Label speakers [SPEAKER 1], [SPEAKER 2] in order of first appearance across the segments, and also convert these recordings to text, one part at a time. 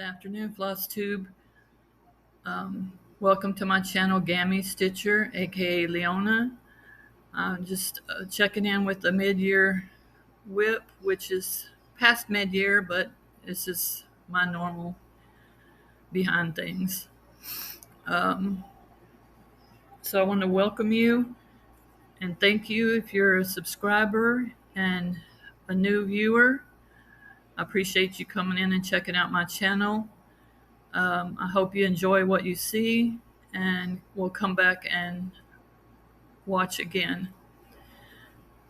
[SPEAKER 1] Good afternoon, Flosstube. Welcome to my channel, Gammy Stitcher, aka Leona. I'm just checking in with the mid-year WIP, which is past mid-year, but it's just my normal behind things. So I want to welcome you and thank you if you're a subscriber and a new viewer. I appreciate you coming in and checking out my channel. I hope you enjoy what you see, and we'll come back and watch again.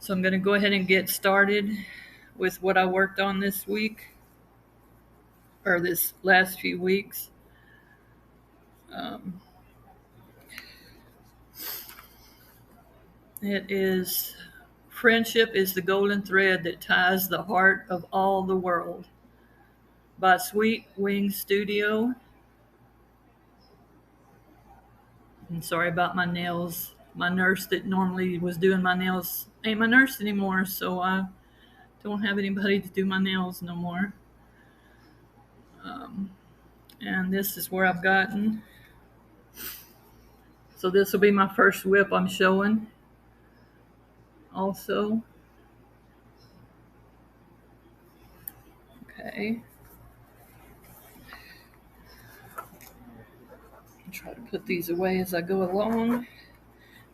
[SPEAKER 1] So I'm going to go ahead and get started with what I worked on this week, or this last few weeks. It is Friendship is the Golden Thread That Ties the Heart of All the World by Sweet Wing Studio. I'm sorry about my nails. My nurse that normally was doing my nails ain't my nurse anymore, so I don't have anybody to do my nails no more. And this is where I've gotten. So this will be my first WIP I'm showing also. Okay. I'll try to put these away as I go along.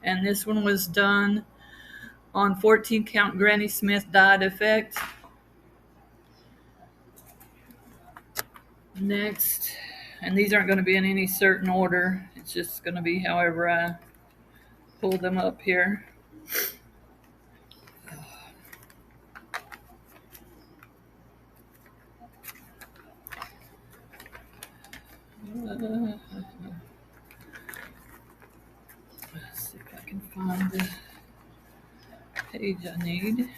[SPEAKER 1] And this one was done on 14 count Granny Smith dyed effect. Next, and these aren't going to be in any certain order. It's just going to be however I pull them up here. Let's see if I can find the page I need.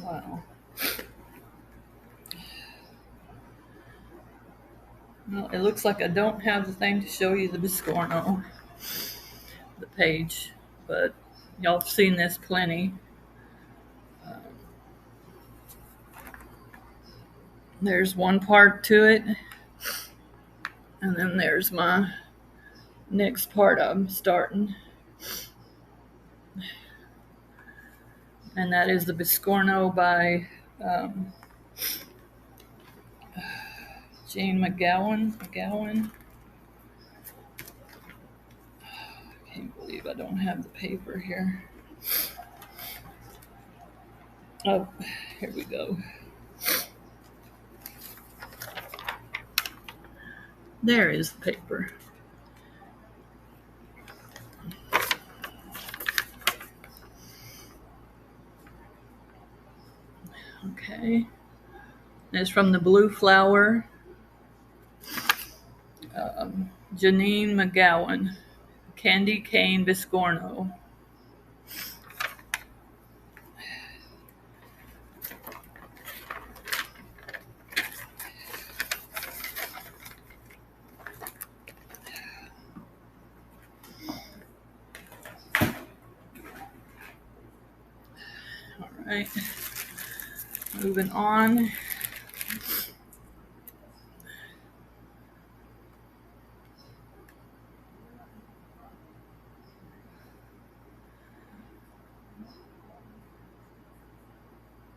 [SPEAKER 1] Wow. Well, it looks like I don't have the thing to show you the Biscornu, the page, but y'all have seen this plenty. There's one part to it, and then there's my next part I'm starting. And that is the Biscornu by Jane McGowan. I can't believe I don't have the paper here. Oh, here we go. There is the paper. Okay. It's from the Blue Flower. Janine McGowan. Candy Cane Biscornu. All right. Moving on.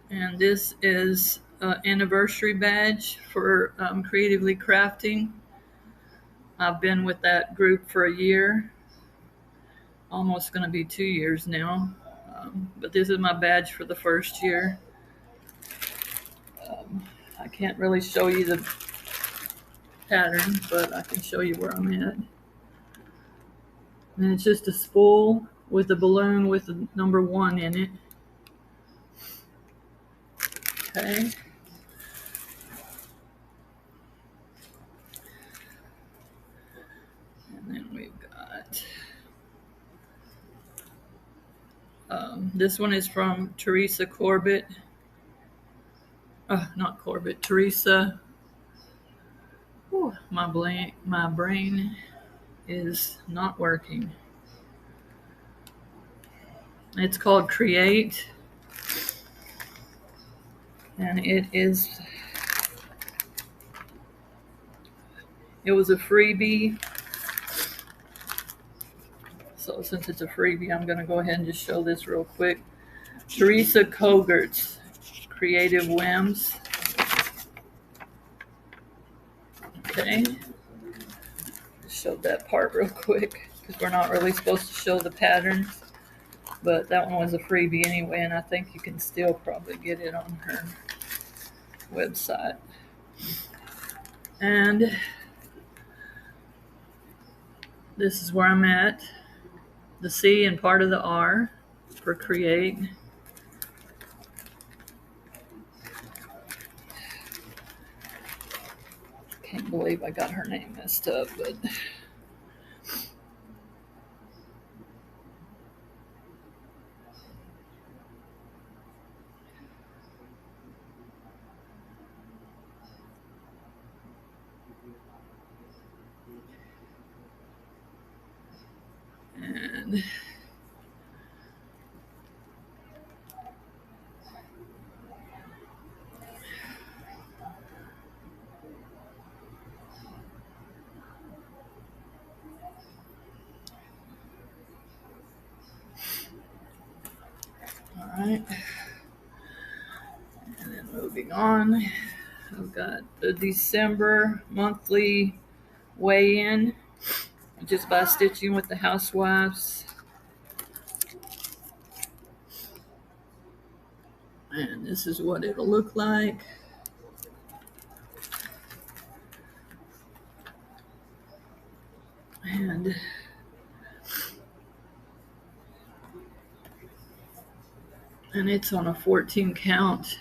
[SPEAKER 1] And this is an anniversary badge for Creatively Crafting. I've been with that group for a year. Almost going to be 2 years now. But this is my badge for the first year. I can't really show you the pattern, but I can show you where I'm at. And it's just a spool with a balloon with the number 1 in it. Okay. And then we've got This one is from Teresa Corbitt. Not Corbitt, Teresa. Whew, my brain is not working. It's called Create, and it was a freebie. So since it's a freebie, I'm going to go ahead and just show this real quick. Teresa Cogert's Creative Whims. Okay. Just showed that part real quick because we're not really supposed to show the patterns. But that one was a freebie anyway, and I think you can still probably get it on her website. And this is where I'm at. The C and part of the R for Create. Can't believe I got her name messed up, but and all right. And then moving on, I've got the December monthly weigh-in, which is by Stitching with the Housewives. And this is what it'll look like. And it's on a 14 count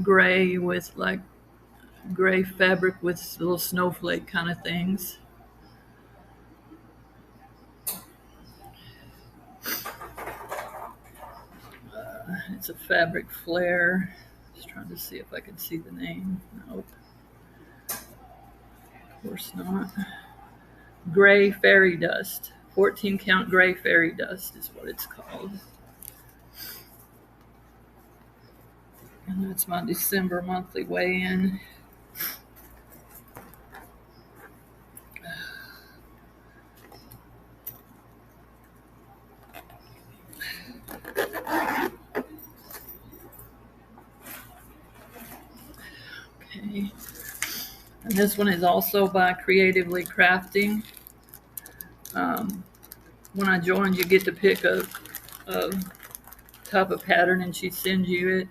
[SPEAKER 1] gray with like gray fabric with little snowflake kind of things. It's a fabric flare. Just trying to see if I can see the name. Nope. Of course not. Gray Fairy Dust. 14 count gray fairy dust is what it's called. And that's my December monthly weigh-in. Okay. And this one is also by Creatively Crafting. When I joined, you get to pick a type of pattern and she sends you it.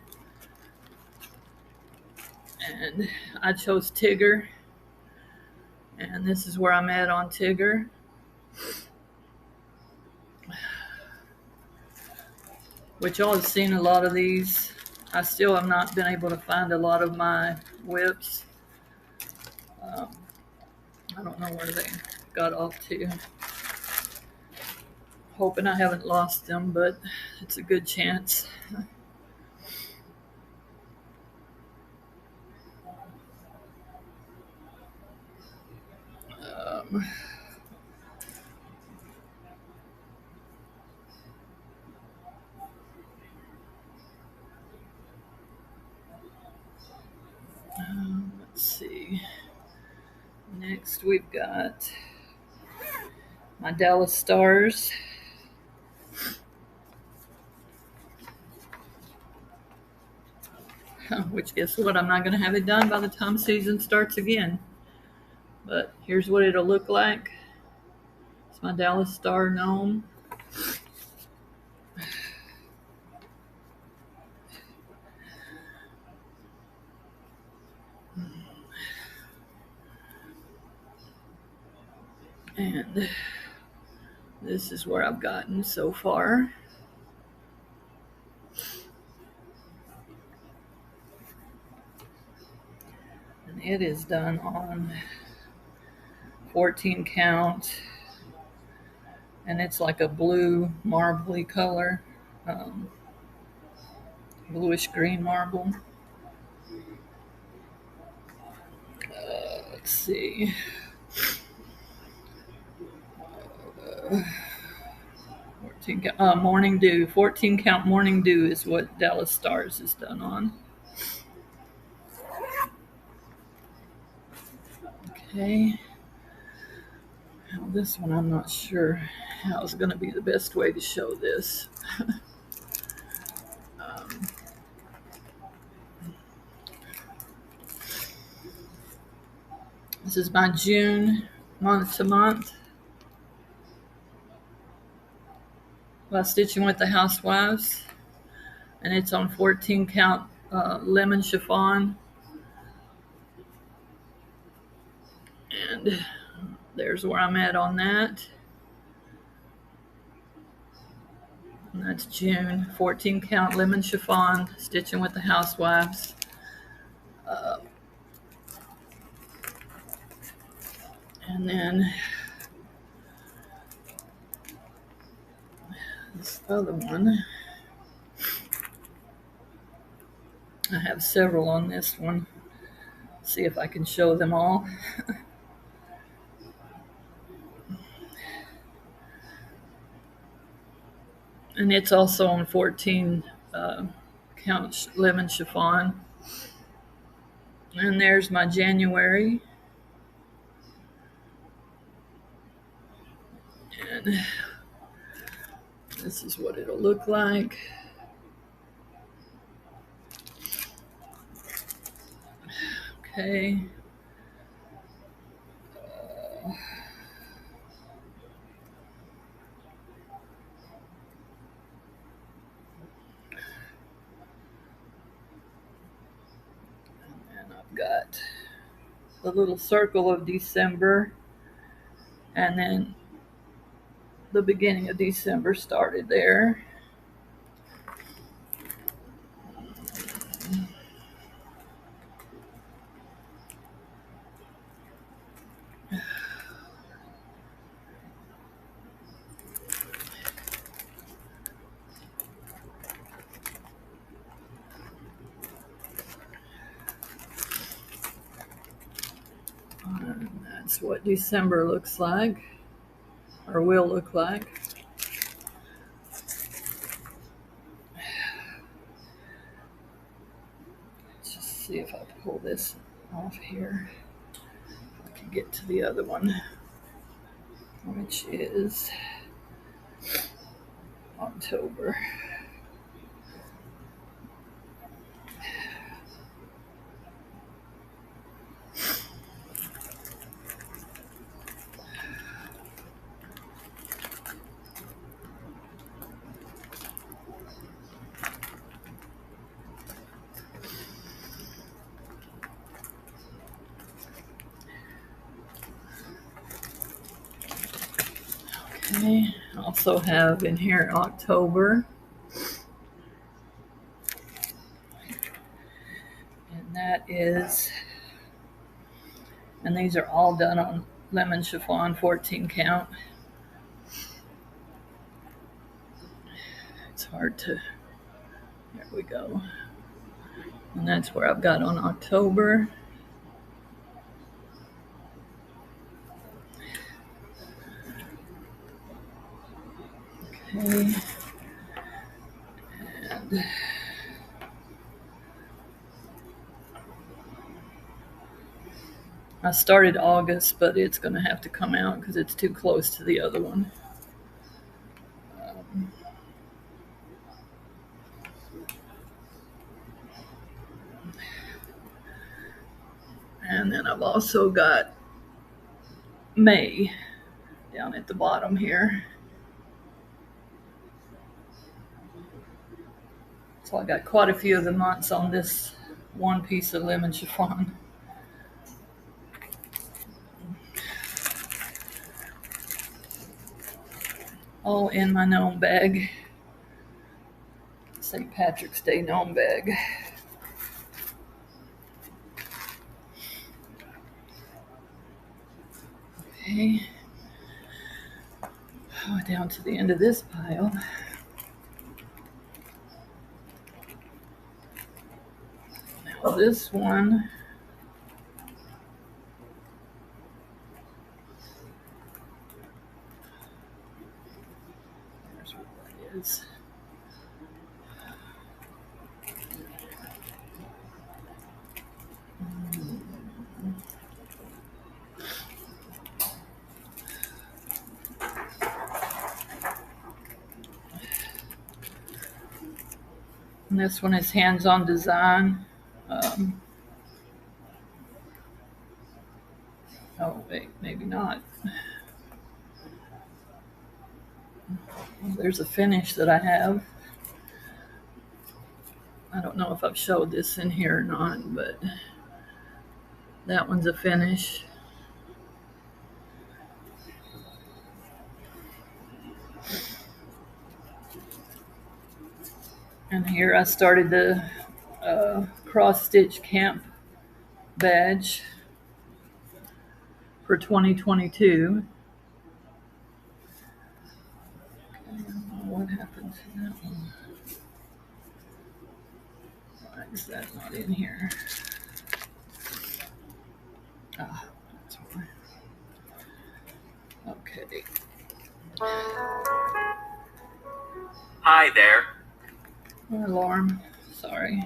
[SPEAKER 1] And I chose Tigger. And this is where I'm at on Tigger. Which y'all have seen a lot of these. I still have not been able to find a lot of my WIPs. I don't know where they got off to. Hoping I haven't lost them, but it's a good chance. Let's see. Next we've got my Dallas Stars. Which, guess what? I'm not going to have it done by the time season starts again. But here's what it'll look like. It's my Dallas Star gnome. And this is where I've gotten so far. And it is done on 14 count. and it's like a blue marbly color, bluish green marble. Let's see. 14 count, Morning Dew. 14 count Morning Dew is what Dallas Stars is done on. Okay. Now this one, I'm not sure how it's going to be the best way to show this. This is by June, month to month, by Stitching with the Housewives, and it's on 14 count lemon chiffon. And there's where I'm at on that. And that's June, 14 count lemon chiffon, Stitching with the Housewives. And then this other one, I have several on this one. See if I can show them all. And it's also on 14 count lemon chiffon. And there's my January. And this is what it'll look like. Okay. And I've got the little circle of December, and then the beginning of December started there. And that's what December looks like, or will look like. Let's just see if I pull this off here. I can get to the other one, which is October. Okay, I also have in here October. And that is, and these are all done on lemon chiffon 14 count. It's hard to, there we go. And that's where I've got on October. Okay. And I started August, but it's going to have to come out because it's too close to the other one. And then I've also got May down at the bottom here. So I got quite a few of the months on this one piece of lemon chiffon. All in my gnome bag. St. Patrick's Day gnome bag. Okay. Down to the end of this pile. Now this one, there's what that is. And this one is hands-on design. Oh, wait, maybe not. Well, there's a finish that I have. I don't know if I've showed this in here or not, but that one's a finish. And here I started the cross-stitch camp badge for 2022. What happened to that one? Why is that not in here? Ah, that's why. Okay.
[SPEAKER 2] Hi there.
[SPEAKER 1] Alarm. Sorry.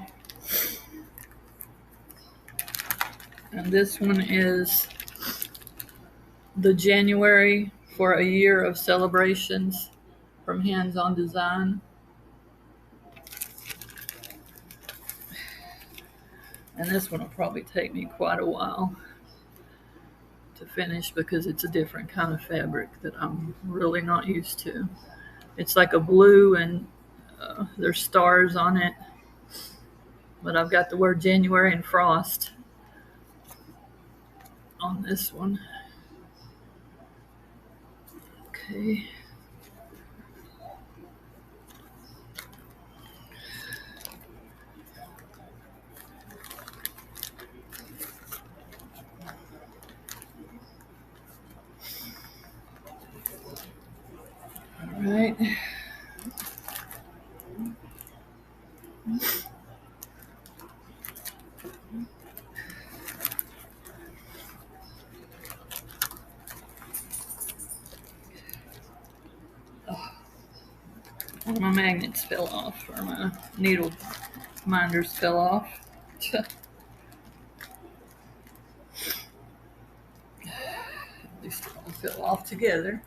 [SPEAKER 1] And this one is the January for a year of celebrations from Hands-On Design. And this one will probably take me quite a while to finish because it's a different kind of fabric that I'm really not used to. It's like a blue and there's stars on it, but I've got the word January and frost on this one. Okay. All right. One of my magnets fell off, or my needle minders fell off. At least it all fell off together.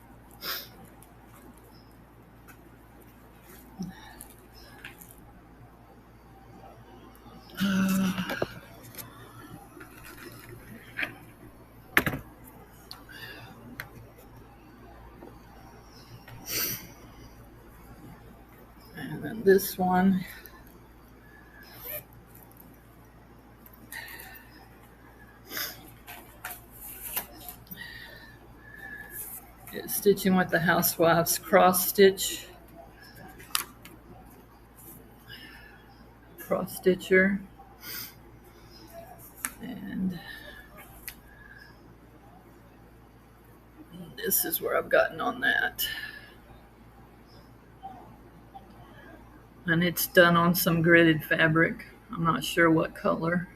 [SPEAKER 1] And then this one is stitching with the Housewife's cross stitcher, and this is where I've gotten on that. And it's done on some gridded fabric. I'm not sure what color.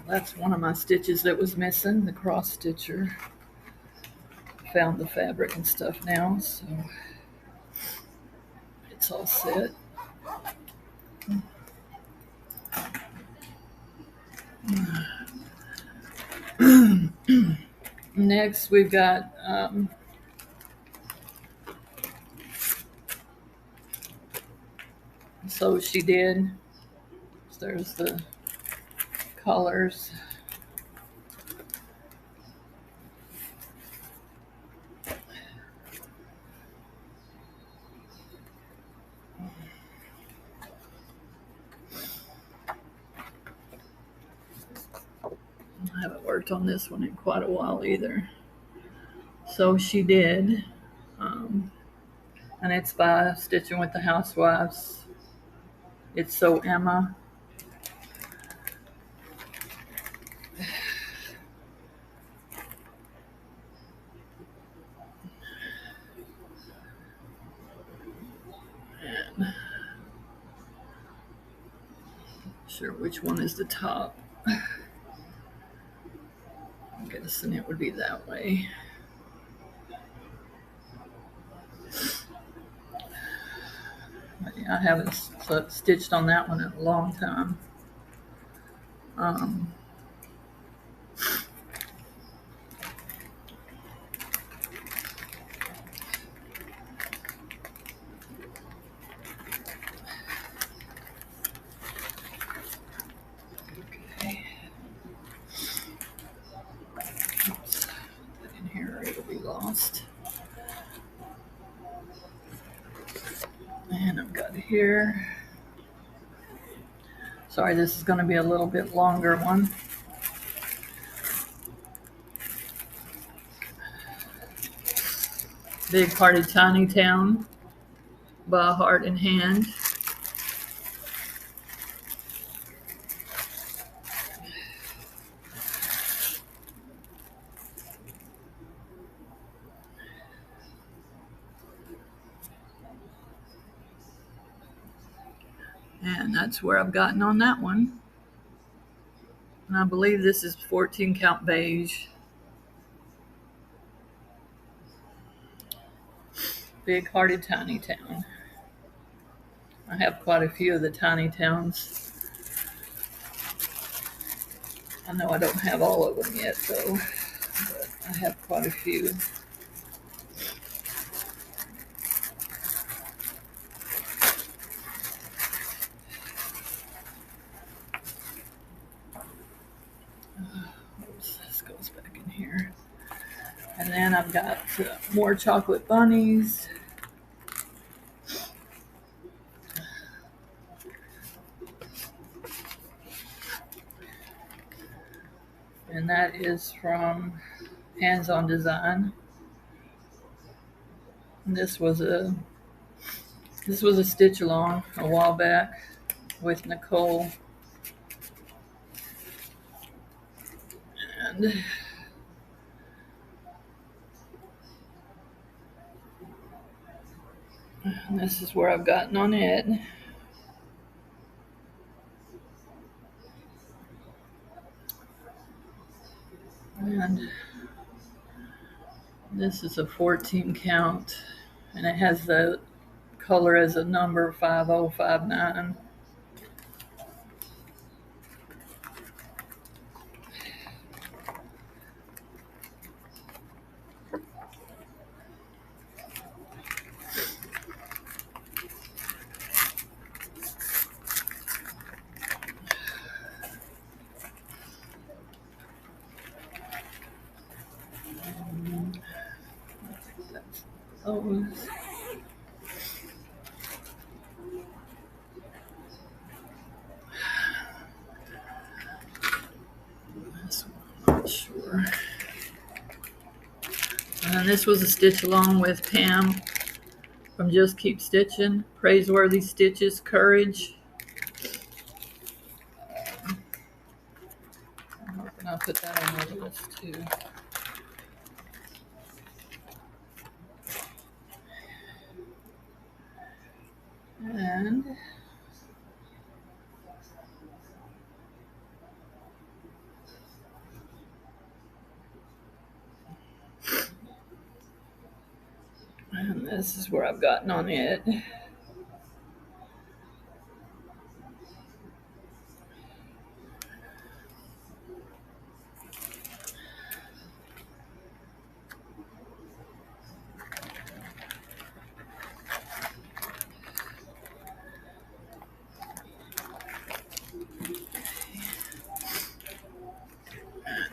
[SPEAKER 1] That's one of my stitches that was missing, the cross stitcher. Found the fabric and stuff now, so it's all set. Next, we've got So She Did. So there's the colors. I haven't worked on this one in quite a while either. So She Did. And it's by Stitching with the Housewives. It's So Emma. And sure which one is the top. I'm guessing it would be that way. I haven't stitched on that one in a long time. Okay. Oops. Put that in here, it'll be lost. And I've got here. Sorry, this is going to be a little bit longer one. Big Party Tiny Town by Heart and Hand. And that's where I've gotten on that one. And I believe this is 14 count beige. Big Hearted Tiny Town. I have quite a few of the Tiny Towns. I know I don't have all of them yet though, but I have quite a few. Oops, this goes back in here. And then I've got more chocolate bunnies. And that is from Hands On Design. And this was a stitch along a while back with Nicole. And this is where I've gotten on it. And this is a 14 count, and it has the color as a number 5059. Those. This one, I'm not sure. And this was a stitch along with Pam from Just Keep Stitching. Praiseworthy Stitches, Courage. I'm hoping I'll put that on the list too. And this is where I've gotten on it.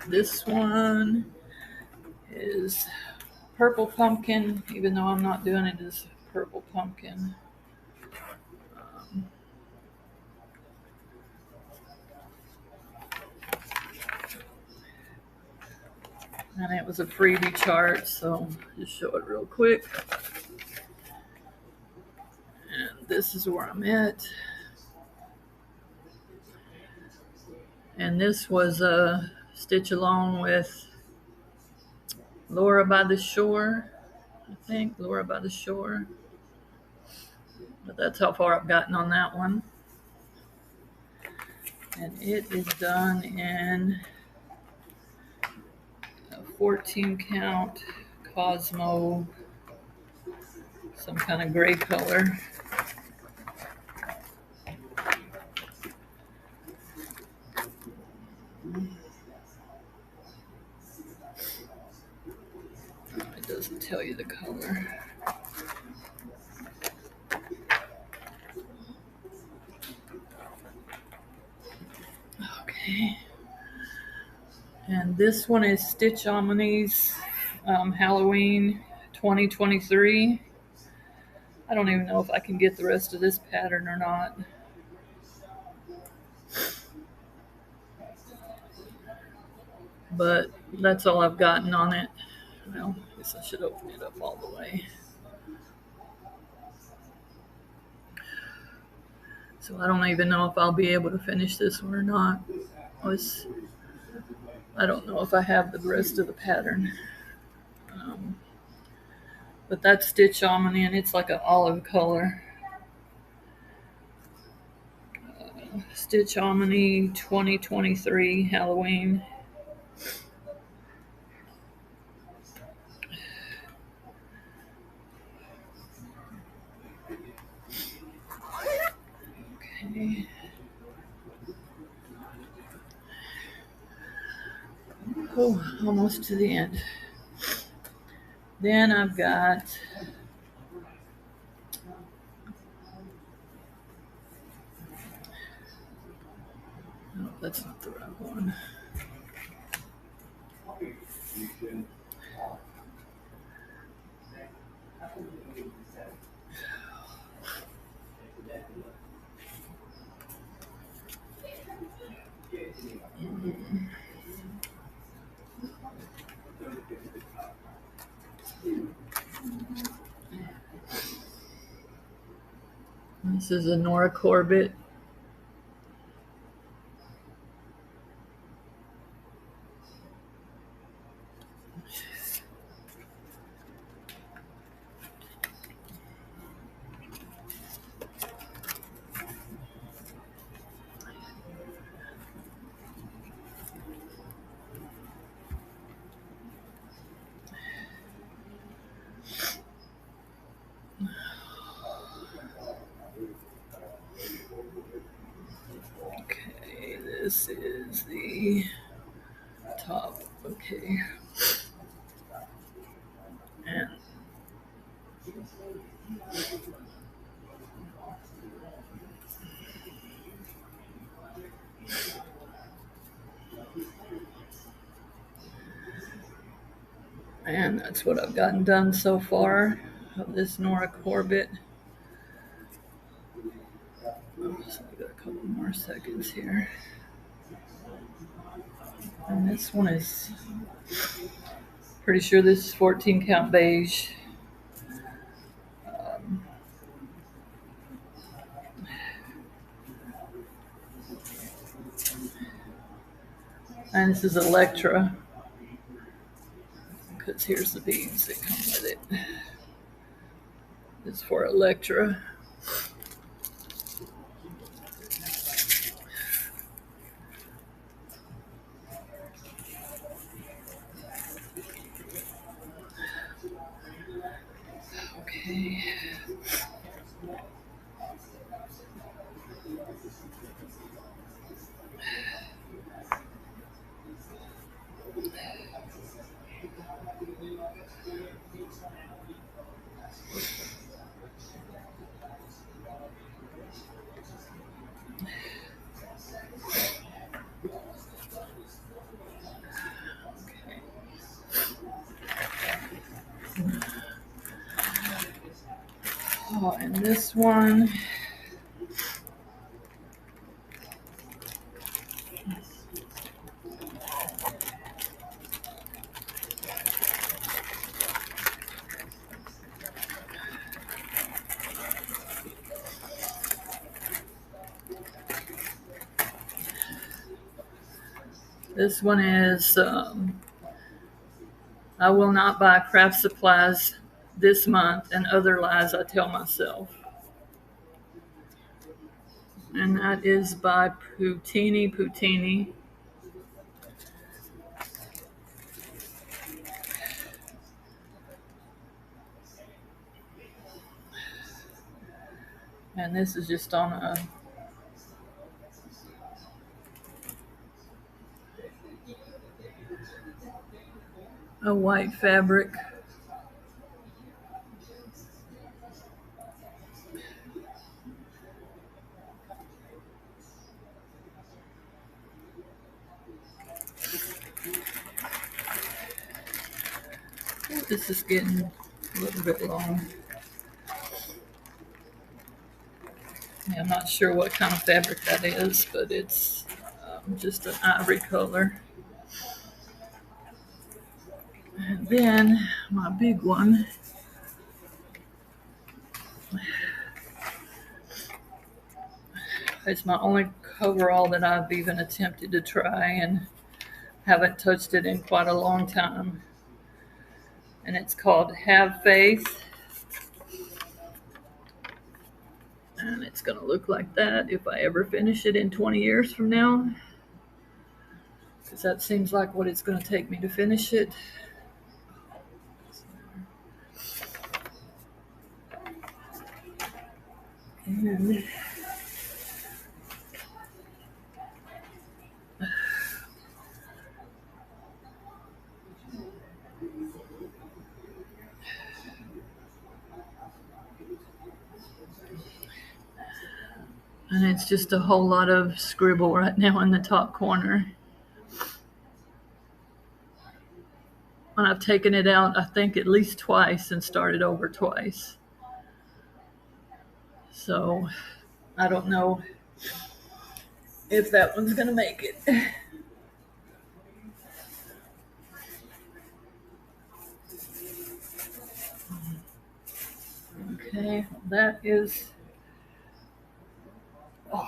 [SPEAKER 1] This one is Purple Pumpkin, even though I'm not doing it as Purple Pumpkin. And it was a freebie chart, so just show it real quick. this is where I'm at. And this was a stitch along with Laura by the Shore. I think Laura by the Shore. But that's how far I've gotten on that one. And it is done in a 14 count Cosmo, some kind of gray color. It doesn't tell you the color. Okay. And this one is Stitchomy's Halloween 2023. I don't even know if I can get the rest of this pattern or not. But that's all I've gotten on it. Well, I guess I should open it up all the way. So I don't even know if I'll be able to finish this one or not. I don't know if I have the rest of the pattern. But that's Stitchomy, and it's like an olive color. Stitchomy 2023 Halloween. Okay. Oh, almost to the end. Then I've got no, that's not the right one. This is a Nora Corbitt. Okay, this is the top. Okay. And that's what I've gotten done so far of this Nora Corbitt. So I've got a couple more seconds here. And this one is pretty sure this is 14 count beige. And this is Elektra, because here's the beads that come with it. It's for Elektra. Okay. Oh, and this one, This one is I will not buy craft supplies this month and other lies I tell myself. And that is by Poutini. And this is just on a white fabric. This is getting a little bit long. Yeah, I'm not sure what kind of fabric that is, but it's just an ivory color. And then my big one is my only coverall that I've even attempted to try and haven't touched it in quite a long time. And it's called Have Faith. And it's going to look like that if I ever finish it in 20 years from now. Because that seems like what it's going to take me to finish it. And it's just a whole lot of scribble right now in the top corner. And I've taken it out, I think, at least twice and started over twice. So I don't know if that one's going to make it. Okay, that is... Oh.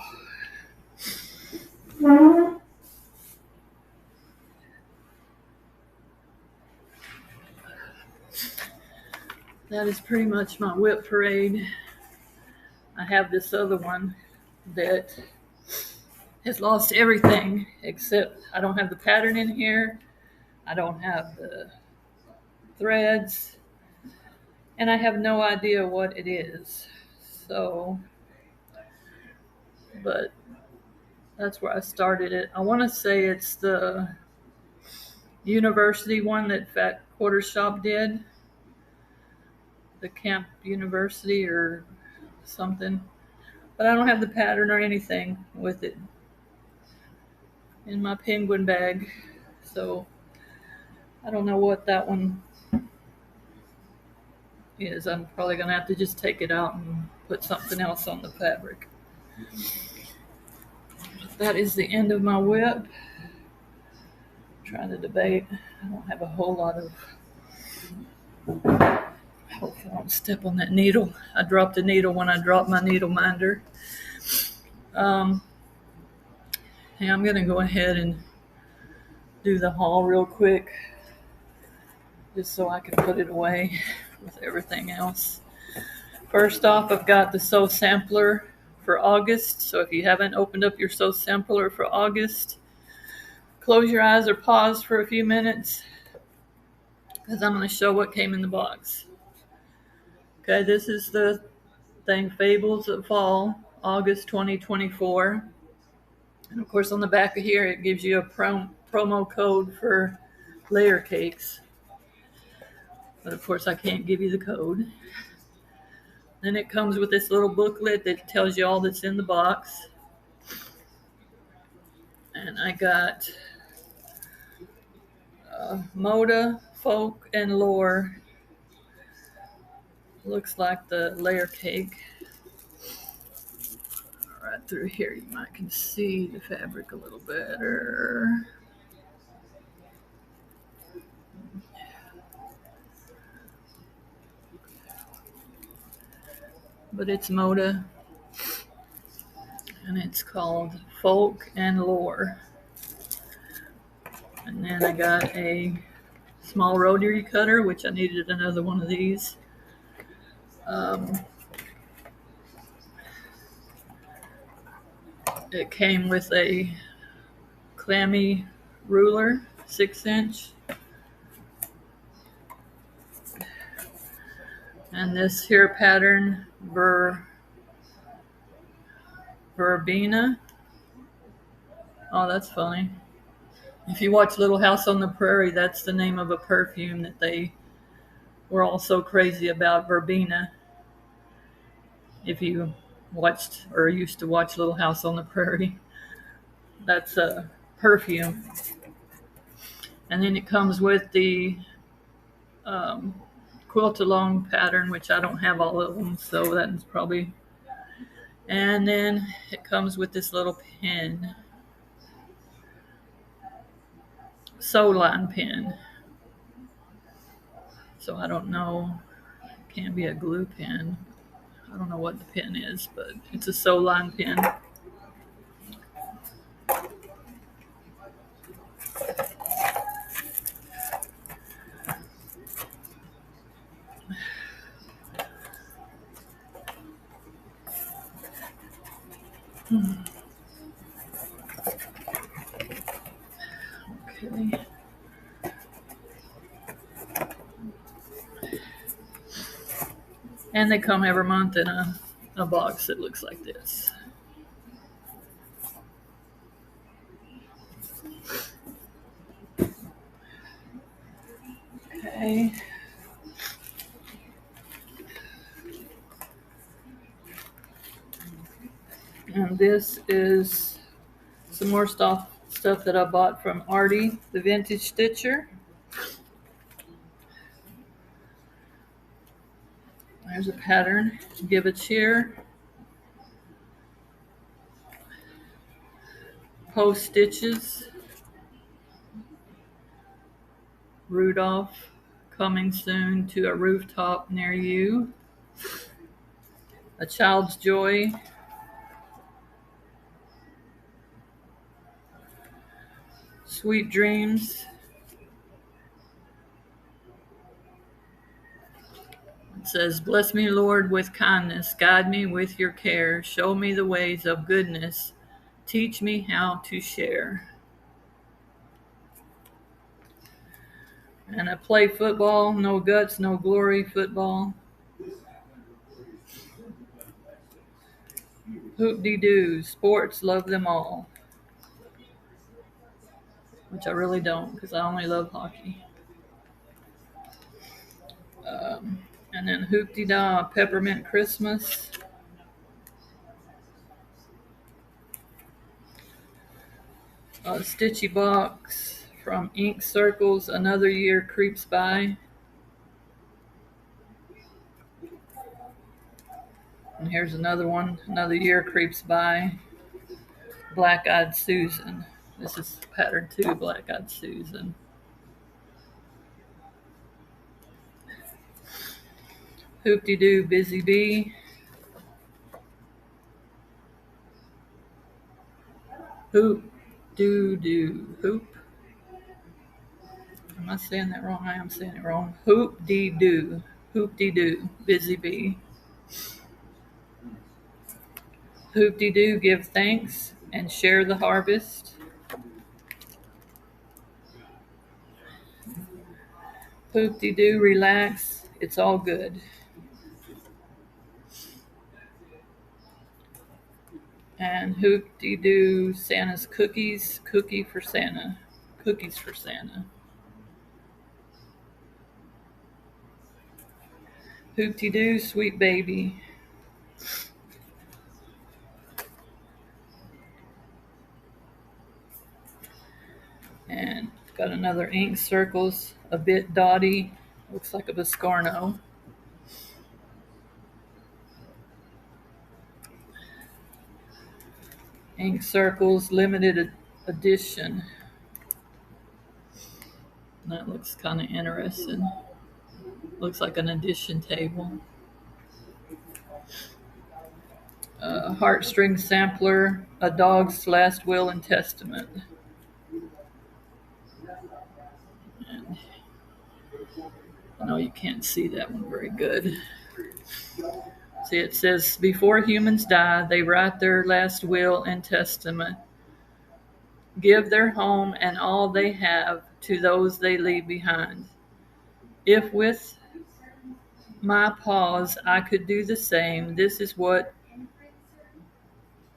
[SPEAKER 1] That is pretty much my WIP Parade. I have this other one that has lost everything except I don't have the pattern in here. I don't have the threads. And I have no idea what it is. So, but that's where I started it. I want to say it's the university one that Fat Quarter Shop did. The Camp University or something. But I don't have the pattern or anything with it in my penguin bag. So I don't know what that one is. I'm probably going to have to just take it out and put something else on the fabric. That is the end of my WIP. I'm trying to debate. I don't have a whole lot of... Hopefully I don't step on that needle. I dropped a needle when I dropped my needle minder. Yeah, I'm going to go ahead and do the haul real quick just so I can put it away with everything else. First off, I've got the sew sampler for August. So if you haven't opened up your sew sampler for August, close your eyes or pause for a few minutes because I'm going to show what came in the box. Okay, this is the thing, Fables of Fall, August 2024. And of course on the back of here it gives you a promo code for layer cakes. But of course I can't give you the code. Then it comes with this little booklet that tells you all that's in the box. And I got Moda, Folk, and Lore. Looks like the layer cake. Right through here you might can see the fabric a little better. But it's Moda. And it's called Folk and Lore. And then I got a small rotary cutter, which I needed another one of these. It came with a clammy ruler, 6-inch. And this here pattern, verbena. Oh, that's funny. If you watch Little House on the Prairie, that's the name of a perfume that they were all so crazy about, verbena. If you watched or used to watch Little House on the Prairie, that's a perfume. And then it comes with the quilt-along pattern, which I don't have all of them, so that's probably. And then it comes with this little pin, sew line pin. So I don't know, it can't be a glue pin. I don't know what the pin is, but it's a sew line pin. Okay. And they come every month in a box that looks like this. Okay. And this is some more stuff that I bought from Artie, the vintage stitcher. There's a pattern, give a cheer. Post stitches. Rudolph, coming soon to a rooftop near you. A Child's Joy. Sweet Dreams. It says, bless me, Lord, with kindness. Guide me with your care. Show me the ways of goodness. Teach me how to share. And I play football. No guts, no glory football. Hoop-de-doo. Sports, love them all. Which I really don't, because I only love hockey. And then Hoop-de-da, Peppermint Christmas. A Stitchy box from Ink Circles, Another Year Creeps By. And here's another one, Another Year Creeps By. Black-Eyed Susan. This is pattern 2, Black-Eyed Susan. Hoop-de-doo, Busy Bee. Hoop-doo-doo, hoop. Am I saying that wrong? I am saying it wrong. Hoop-de-doo, hoop-de-doo, Busy Bee. Hoop-de-doo, give thanks and share the harvest. Hoop-de-doo, relax, it's all good. And Hoop-de-doo, Santa's Cookies, Cookie for Santa. Cookies for Santa. Hoop-de-doo, Sweet Baby. And got another Ink Circles, a bit dotty. Looks like a Biscornu. Ink Circles, limited edition. That looks kind of interesting. Looks like an addition table. A heartstring sampler, A Dog's Last Will and Testament. And I know you can't see that one very good. See, it says, before humans die, they write their last will and testament, give their home and all they have to those they leave behind. If with my paws I could do the same, this is what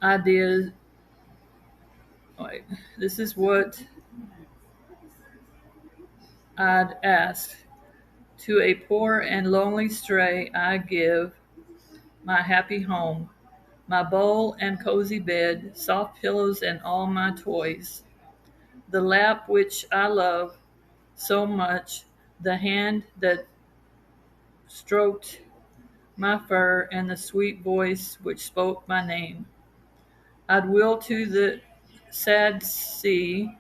[SPEAKER 1] I did. Wait, this is what I'd ask. To a poor and lonely stray I give my happy home, my bowl and cozy bed, soft pillows and all my toys, the lap which I love so much, the hand that stroked my fur, and the sweet voice which spoke my name. I'd will to the sad sea.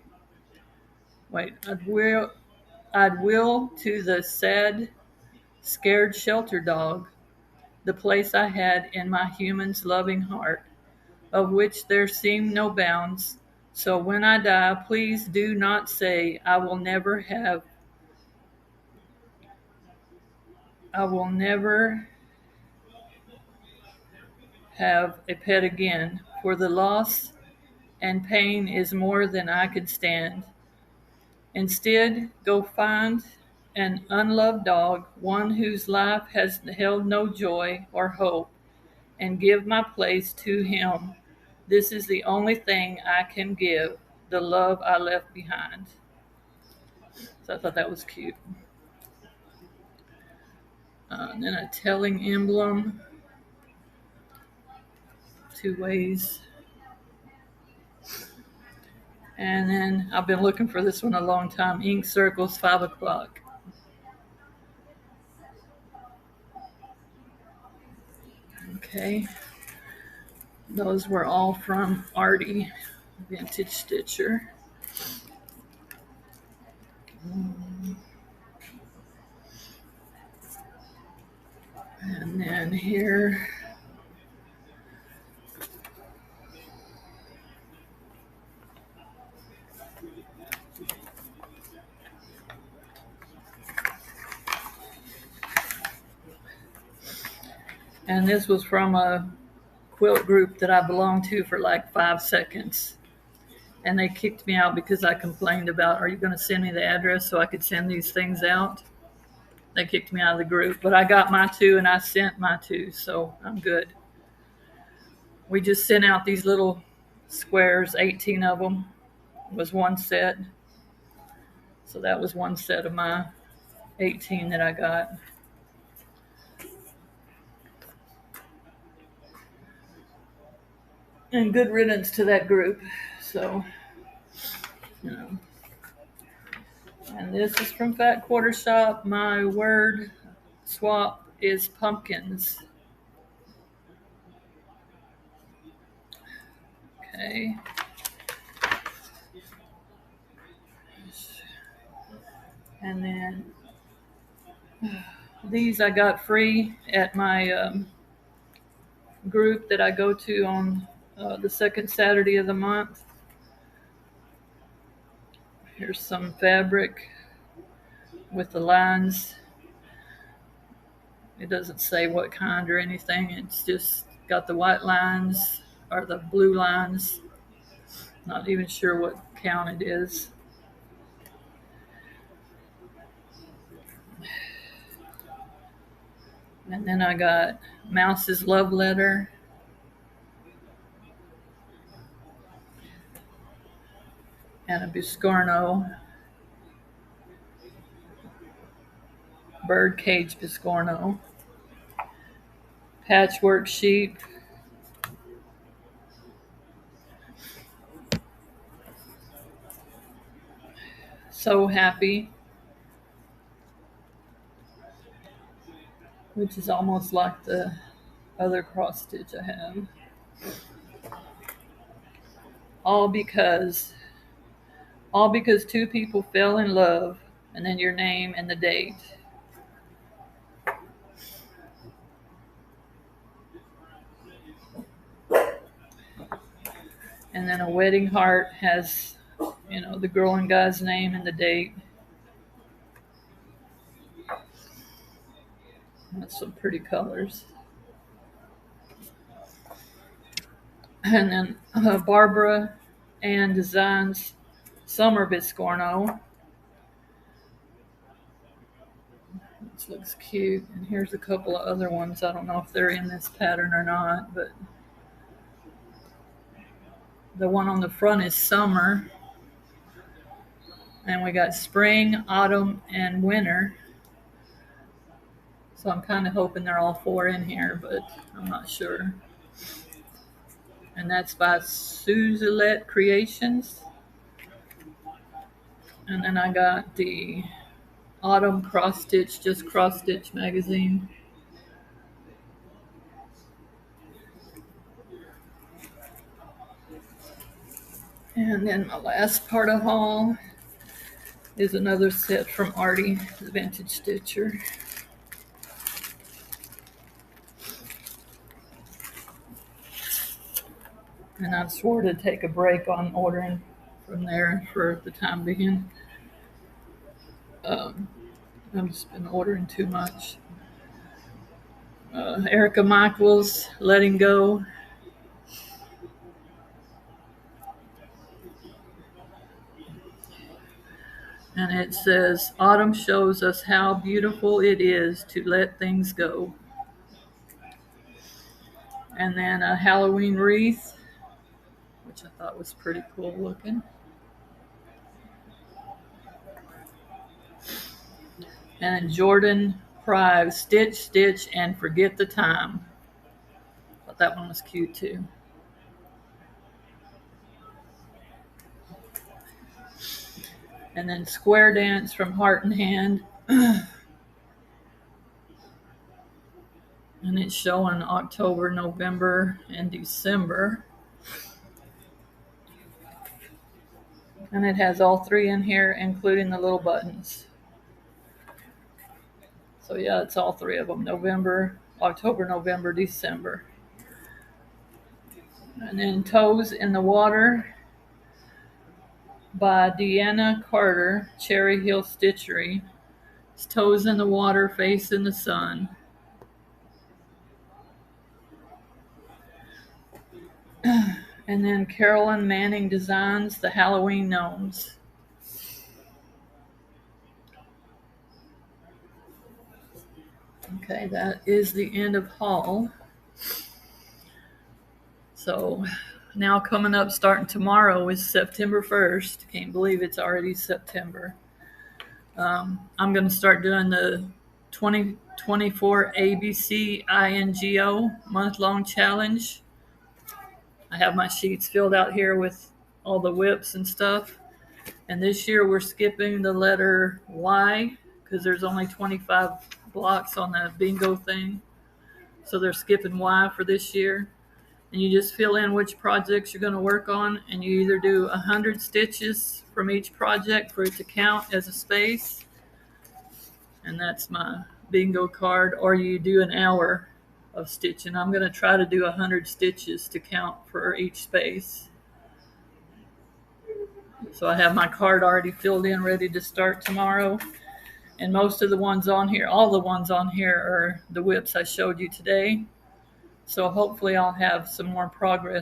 [SPEAKER 1] Wait, I'd will to the sad, scared shelter dog, the place I had in my human's loving heart, of which there seem no bounds. So when I die, please do not say I will never have a pet again, for the loss and pain is more than I could stand. Instead, go find an unloved dog, one whose life has held no joy or hope, and give my place to him. This is the only thing I can give, the love I left behind. So I thought that was cute. And then a telling emblem, 2 ways. And then I've been looking for this one a long time. Ink circles, 5 o'clock. Okay. Those were all from Artie, Vintage Stitcher. And then here, and this was from a quilt group that I belonged to for like 5 seconds. And they kicked me out because I complained about, are you going to send me the address so I could send these things out? They kicked me out of the group. But I got my 2 and I sent my 2, so I'm good. We just sent out these little squares, 18 of them. It was one set. So that was one set of my 18 that I got. And good riddance to that group. So, you know. And this is from Fat Quarter Shop. My word swap is pumpkins. Okay. And then these I got free at my group that I go to on the second Saturday of the month. Here's some fabric with the lines. It doesn't say what kind or anything. It's just got the white lines or the blue lines. Not even sure what count it is. And then I got Mouse's Love Letter. And a Biscornu. Birdcage Biscornu. Patchwork Sheep. So Happy. Which is almost like the other cross stitch I have. All because 2 people fell in love, and then your name and the date. And then a wedding heart has you know, the girl and guy's name and the date. That's some pretty colors. And then Barbara Ann designs summer Biscornu. This looks cute. And here's a couple of other ones. I don't know if they're in this pattern or not, but the one on the front is summer. And we got spring, autumn, and winter. So I'm kind of hoping they're all 4 in here, but I'm not sure. And that's by Suzalette Creations. And then I got the Autumn Cross Stitch, just Cross Stitch magazine. And then my last part of haul is another set from Artie, the Vintage Stitcher. And I've swore to take a break on ordering from there for the time being. I've just been ordering too much. Erica Michaels, Letting Go. And it says, autumn shows us how beautiful it is to let things go. And then a Halloween wreath, which I thought was pretty cool looking. And Jordan Prive, Stitch, Stitch, and Forget the Time. Thought that one was cute too. And then Square Dance from Heart and Hand. And it's showing October, November, and December. And it has all 3 in here, including the little buttons. So yeah, it's all 3 of them. November, October, November, December. And then Toes in the Water by Deanna Carter, Cherry Hill Stitchery. It's toes in the water, face in the sun. And then Carolyn Manning designs the Halloween gnomes. Okay, that is the end of haul. So now coming up starting tomorrow is September 1st. Can't believe it's already September. I'm going to start doing the 2024 ABCINGO month-long challenge. I have my sheets filled out here with all the WIPs and stuff. And this year we're skipping the letter Y because there's only 25 blocks on the bingo thing. So they're skipping Y for this year. And you just fill in which projects you're going to work on, and you either do 100 stitches from each project for it to count as a space, and that's my bingo card, or you do an hour of stitching. I'm going to try to do 100 stitches to count for each space. So I have my card already filled in, ready to start tomorrow. And most of the ones on here, all the ones on here are the WIPs I showed you today. So hopefully I'll have some more progress